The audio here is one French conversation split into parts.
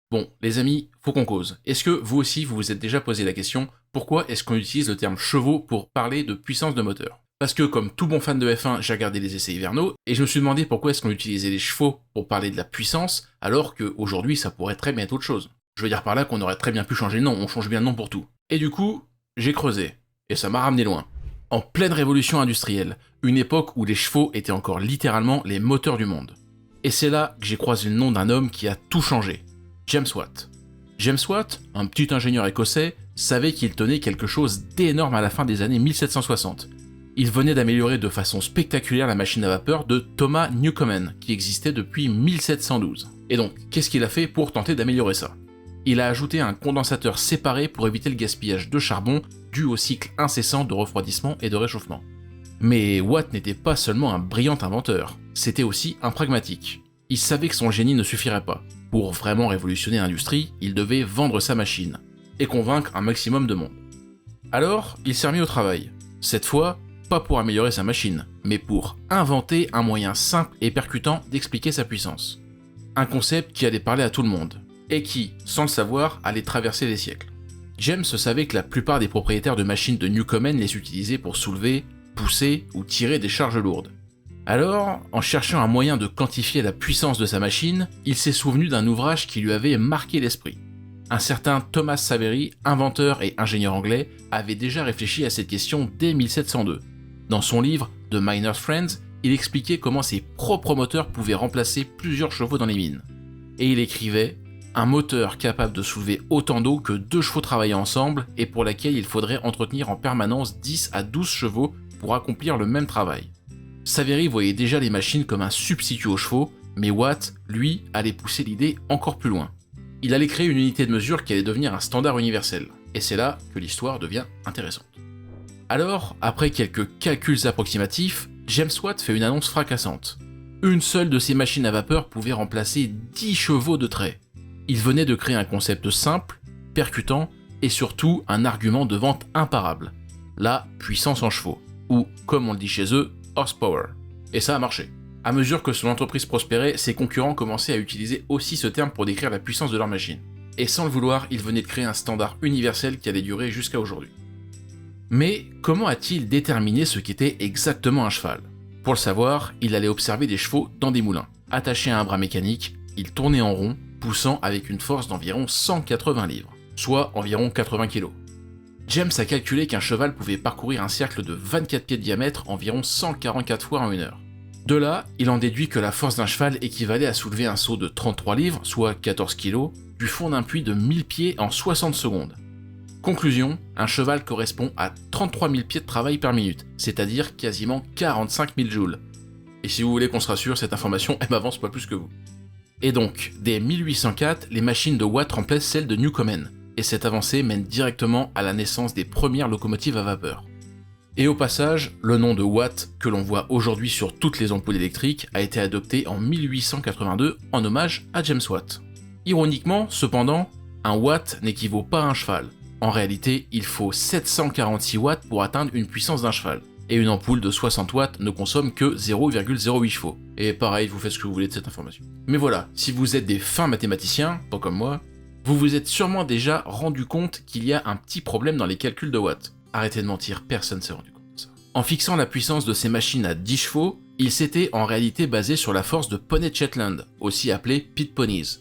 Bon, les amis, faut qu'on cause. Est-ce que vous aussi, vous vous êtes déjà posé la question, pourquoi est-ce qu'on utilise le terme chevaux pour parler de puissance de moteur? Parce que comme tout bon fan de F1, j'ai regardé les essais hivernaux, et je me suis demandé pourquoi est-ce qu'on utilisait les chevaux pour parler de la puissance, alors qu'aujourd'hui ça pourrait très bien être autre chose. Je veux dire par là qu'on aurait très bien pu changer de nom, on change bien de nom pour tout. Et du coup, j'ai creusé, et ça m'a ramené loin. En pleine révolution industrielle, une époque où les chevaux étaient encore littéralement les moteurs du monde. Et c'est là que j'ai croisé le nom d'un homme qui a tout changé. James Watt. James Watt, un petit ingénieur écossais, savait qu'il tenait quelque chose d'énorme à la fin des années 1760. Il venait d'améliorer de façon spectaculaire la machine à vapeur de Thomas Newcomen, qui existait depuis 1712. Et donc, qu'est-ce qu'il a fait pour tenter d'améliorer ça? Il a ajouté un condensateur séparé pour éviter le gaspillage de charbon dû au cycle incessant de refroidissement et de réchauffement. Mais Watt n'était pas seulement un brillant inventeur, c'était aussi un pragmatique. Il savait que son génie ne suffirait pas. Pour vraiment révolutionner l'industrie, il devait vendre sa machine, et convaincre un maximum de monde. Alors, il s'est remis au travail. Cette fois, pas pour améliorer sa machine, mais pour inventer un moyen simple et percutant d'expliquer sa puissance. Un concept qui allait parler à tout le monde, et qui, sans le savoir, allait traverser les siècles. James savait que la plupart des propriétaires de machines de Newcomen les utilisaient pour soulever, pousser ou tirer des charges lourdes. Alors, en cherchant un moyen de quantifier la puissance de sa machine, il s'est souvenu d'un ouvrage qui lui avait marqué l'esprit. Un certain Thomas Savery, inventeur et ingénieur anglais, avait déjà réfléchi à cette question dès 1702. Dans son livre The Miner's Friends, il expliquait comment ses propres moteurs pouvaient remplacer plusieurs chevaux dans les mines. Et il écrivait « Un moteur capable de soulever autant d'eau que 2 chevaux travaillant ensemble et pour laquelle il faudrait entretenir en permanence 10 à 12 chevaux pour accomplir le même travail. » Savery voyait déjà les machines comme un substitut aux chevaux, mais Watt, lui, allait pousser l'idée encore plus loin. Il allait créer une unité de mesure qui allait devenir un standard universel, et c'est là que l'histoire devient intéressante. Alors, après quelques calculs approximatifs, James Watt fait une annonce fracassante. Une seule de ces machines à vapeur pouvait remplacer 10 chevaux de trait. Il venait de créer un concept simple, percutant, et surtout un argument de vente imparable. La puissance en chevaux, ou, comme on le dit chez eux, horsepower. Et ça a marché. À mesure que son entreprise prospérait, ses concurrents commençaient à utiliser aussi ce terme pour décrire la puissance de leur machine. Et sans le vouloir, il venait de créer un standard universel qui allait durer jusqu'à aujourd'hui. Mais comment a-t-il déterminé ce qu'était exactement un cheval? Pour le savoir, il allait observer des chevaux dans des moulins. Attachés à un bras mécanique, ils tournaient en rond, poussant avec une force d'environ 180 livres, soit environ 80 kg. James a calculé qu'un cheval pouvait parcourir un cercle de 24 pieds de diamètre environ 144 fois en 1 heure. De là, il en déduit que la force d'un cheval équivalait à soulever un seau de 33 livres, soit 14 kg, du fond d'un puits de 1000 pieds en 60 secondes. Conclusion, un cheval correspond à 33 000 pieds de travail par minute, c'est-à-dire quasiment 45 000 joules. Et si vous voulez qu'on se rassure, cette information, elle m'avance pas plus que vous. Et donc, dès 1804, les machines de Watt remplacent celles de Newcomen, et cette avancée mène directement à la naissance des premières locomotives à vapeur. Et au passage, le nom de Watt, que l'on voit aujourd'hui sur toutes les ampoules électriques, a été adopté en 1882 en hommage à James Watt. Ironiquement, cependant, un watt n'équivaut pas à un cheval. En réalité, il faut 746 watts pour atteindre une puissance d'un cheval. Et une ampoule de 60 watts ne consomme que 0,08 chevaux. Et pareil, vous faites ce que vous voulez de cette information. Mais voilà, si vous êtes des fins mathématiciens, pas comme moi, vous vous êtes sûrement déjà rendu compte qu'il y a un petit problème dans les calculs de watts. Arrêtez de mentir, personne ne s'est rendu compte de ça. En fixant la puissance de ces machines à 10 chevaux, il s'était en réalité basé sur la force de poneys de Shetland, aussi appelés pit ponies.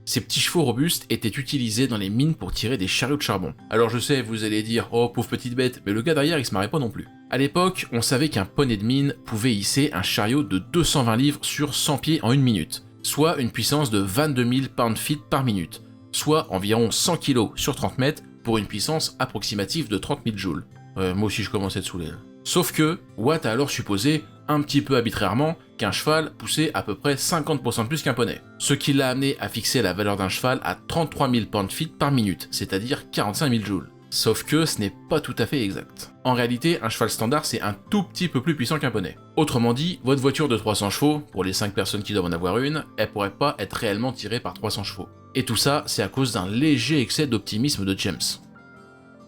Ces petits chevaux robustes étaient utilisés dans les mines pour tirer des chariots de charbon. Alors je sais, vous allez dire « Oh, pauvre petite bête », mais le gars derrière il se marrait pas non plus. À l'époque, on savait qu'un poney de mine pouvait hisser un chariot de 220 livres sur 100 pieds en 1 minute, soit une puissance de 22 000 pound-feet par minute, soit environ 100 kg sur 30 mètres pour une puissance approximative de 30 000 joules. Moi aussi je commence à être saoulé là. Sauf que, Watt a alors supposé, un petit peu arbitrairement, qu'un cheval poussait à peu près 50% de plus qu'un poney. Ce qui l'a amené à fixer la valeur d'un cheval à 33 000 pound-feet par minute, c'est-à-dire 45 000 joules. Sauf que ce n'est pas tout à fait exact. En réalité, un cheval standard c'est un tout petit peu plus puissant qu'un poney. Autrement dit, votre voiture de 300 chevaux, pour les 5 personnes qui doivent en avoir une, elle pourrait pas être réellement tirée par 300 chevaux. Et tout ça, c'est à cause d'un léger excès d'optimisme de James.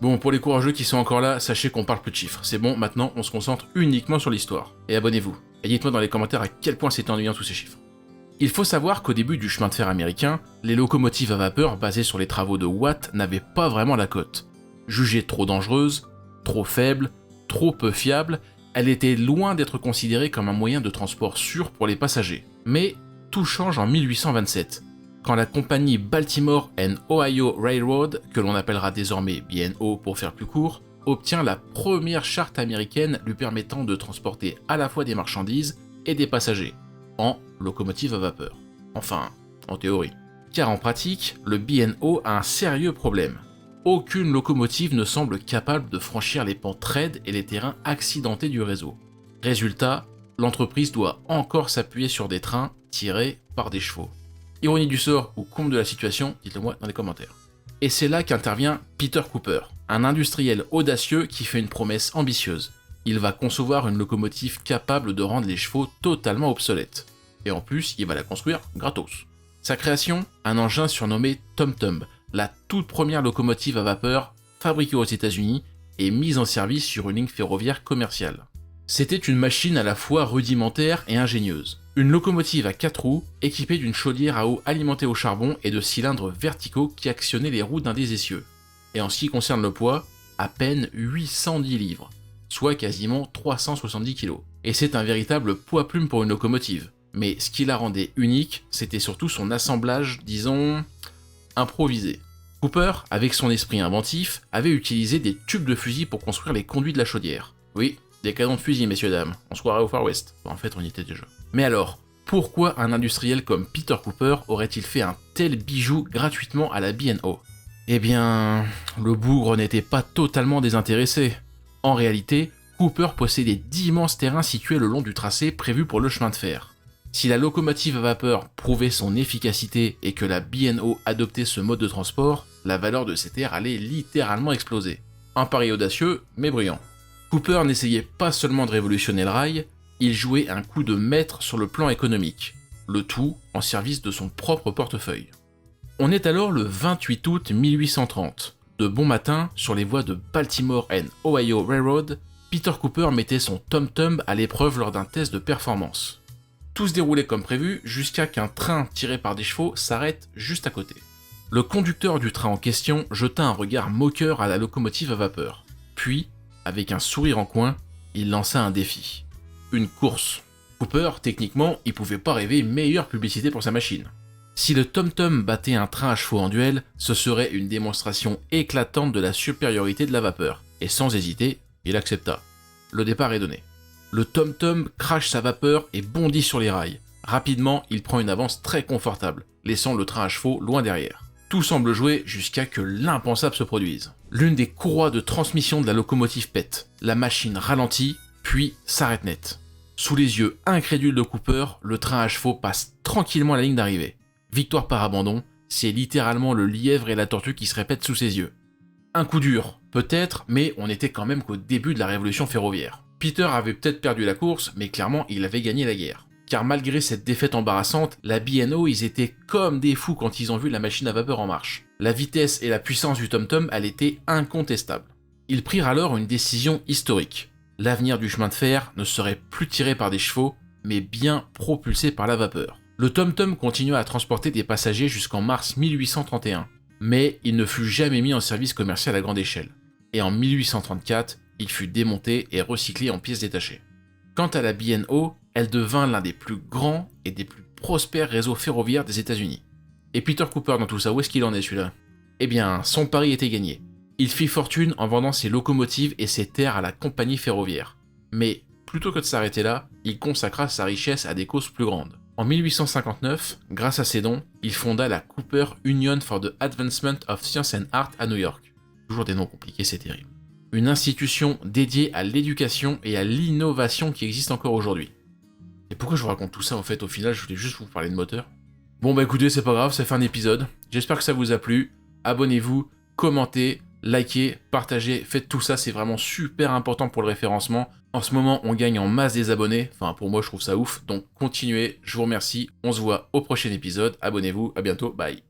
Bon, pour les courageux qui sont encore là, sachez qu'on parle plus de chiffres. C'est bon, maintenant on se concentre uniquement sur l'histoire. Et abonnez-vous. Et dites-moi dans les commentaires à quel point c'était ennuyant tous ces chiffres. Il faut savoir qu'au début du chemin de fer américain, les locomotives à vapeur basées sur les travaux de Watt n'avaient pas vraiment la cote. Jugées trop dangereuses, trop faibles, trop peu fiables, elles étaient loin d'être considérées comme un moyen de transport sûr pour les passagers. Mais tout change en 1827, quand la compagnie Baltimore and Ohio Railroad, que l'on appellera désormais B&O pour faire plus court, obtient la première charte américaine lui permettant de transporter à la fois des marchandises et des passagers, en locomotive à vapeur. Enfin, en théorie. Car en pratique, le B&O a un sérieux problème. Aucune locomotive ne semble capable de franchir les pentes raides et les terrains accidentés du réseau. Résultat, l'entreprise doit encore s'appuyer sur des trains tirés par des chevaux. Ironie du sort ou comble de la situation, dites-le moi dans les commentaires. Et c'est là qu'intervient Peter Cooper, un industriel audacieux qui fait une promesse ambitieuse. Il va concevoir une locomotive capable de rendre les chevaux totalement obsolètes. Et en plus, il va la construire gratos. Sa création, un engin surnommé TomTom, la toute première locomotive à vapeur fabriquée aux États-Unis et mise en service sur une ligne ferroviaire commerciale. C'était une machine à la fois rudimentaire et ingénieuse. Une locomotive à 4 roues, équipée d'une chaudière à eau alimentée au charbon et de cylindres verticaux qui actionnaient les roues d'un des essieux. Et en ce qui concerne le poids, à peine 810 livres, soit quasiment 370 kg. Et c'est un véritable poids-plume pour une locomotive. Mais ce qui la rendait unique, c'était surtout son assemblage, disons, improvisé. Cooper, avec son esprit inventif, avait utilisé des tubes de fusil pour construire les conduits de la chaudière. Oui, des canons de fusil, messieurs dames, on se croirait au Far West. Bon, en fait, on y était déjà. Mais alors, pourquoi un industriel comme Peter Cooper aurait-il fait un tel bijou gratuitement à la B&O ? Eh bien, le bougre n'était pas totalement désintéressé. En réalité, Cooper possédait d'immenses terrains situés le long du tracé prévu pour le chemin de fer. Si la locomotive à vapeur prouvait son efficacité et que la B&O adoptait ce mode de transport, la valeur de ces terres allait littéralement exploser. Un pari audacieux, mais brillant. Cooper n'essayait pas seulement de révolutionner le rail, il jouait un coup de maître sur le plan économique, le tout en service de son propre portefeuille. On est alors le 28 août 1830. De bon matin, sur les voies de Baltimore and Ohio Railroad, Peter Cooper mettait son TomTom à l'épreuve lors d'un test de performance. Tout se déroulait comme prévu jusqu'à qu'un train tiré par des chevaux s'arrête juste à côté. Le conducteur du train en question jeta un regard moqueur à la locomotive à vapeur. Puis, avec un sourire en coin, il lança un défi. Une course. Cooper, techniquement, il pouvait pas rêver meilleure publicité pour sa machine. Si le TomTom battait un train à chevaux en duel, ce serait une démonstration éclatante de la supériorité de la vapeur. Et sans hésiter, il accepta. Le départ est donné. Le TomTom crache sa vapeur et bondit sur les rails. Rapidement, il prend une avance très confortable, laissant le train à chevaux loin derrière. Tout semble jouer jusqu'à que l'impensable se produise. L'une des courroies de transmission de la locomotive pète. La machine ralentit, puis s'arrête net. Sous les yeux incrédules de Cooper, le train à chevaux passe tranquillement la ligne d'arrivée. Victoire par abandon, c'est littéralement le lièvre et la tortue qui se répètent sous ses yeux. Un coup dur, peut-être, mais on était quand même qu'au début de la révolution ferroviaire. Peter avait peut-être perdu la course, mais clairement il avait gagné la guerre. Car malgré cette défaite embarrassante, la B&O ils étaient comme des fous quand ils ont vu la machine à vapeur en marche. La vitesse et la puissance du TomTom, elle était incontestable. Ils prirent alors une décision historique. L'avenir du chemin de fer ne serait plus tiré par des chevaux, mais bien propulsé par la vapeur. Le TomTom continua à transporter des passagers jusqu'en mars 1831, mais il ne fut jamais mis en service commercial à grande échelle. Et en 1834, il fut démonté et recyclé en pièces détachées. Quant à la B&O, elle devint l'un des plus grands et des plus prospères réseaux ferroviaires des États-Unis. Et Peter Cooper dans tout ça, où est-ce qu'il en est celui-là ? Eh bien, son pari était gagné. Il fit fortune en vendant ses locomotives et ses terres à la compagnie ferroviaire. Mais, plutôt que de s'arrêter là, il consacra sa richesse à des causes plus grandes. En 1859, grâce à ses dons, il fonda la Cooper Union for the Advancement of Science and Art à New York. Toujours des noms compliqués, c'est terrible. Une institution dédiée à l'éducation et à l'innovation qui existe encore aujourd'hui. Et pourquoi je vous raconte tout ça en fait? Au final, je voulais juste vous parler de moteur. Bon bah écoutez, c'est pas grave, ça fait un épisode. J'espère que ça vous a plu. Abonnez-vous, commentez, likez, partagez, faites tout ça, c'est vraiment super important pour le référencement. En ce moment, on gagne en masse des abonnés. Enfin, pour moi, je trouve ça ouf. Donc continuez, je vous remercie. On se voit au prochain épisode. Abonnez-vous, à bientôt, bye.